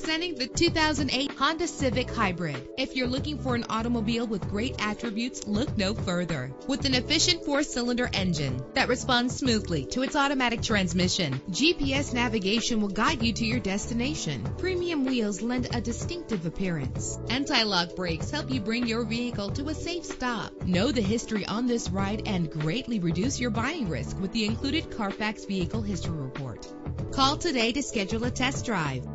Presenting the 2008 Honda Civic Hybrid. If you're looking for an automobile with great attributes, look no further. With an efficient 4-cylinder engine that responds smoothly to its automatic transmission, GPS navigation will guide you to your destination. Premium wheels lend a distinctive appearance. Anti-lock brakes help you bring your vehicle to a safe stop. Know the history on this ride and greatly reduce your buying risk with the included Carfax Vehicle History Report. Call today to schedule a test drive.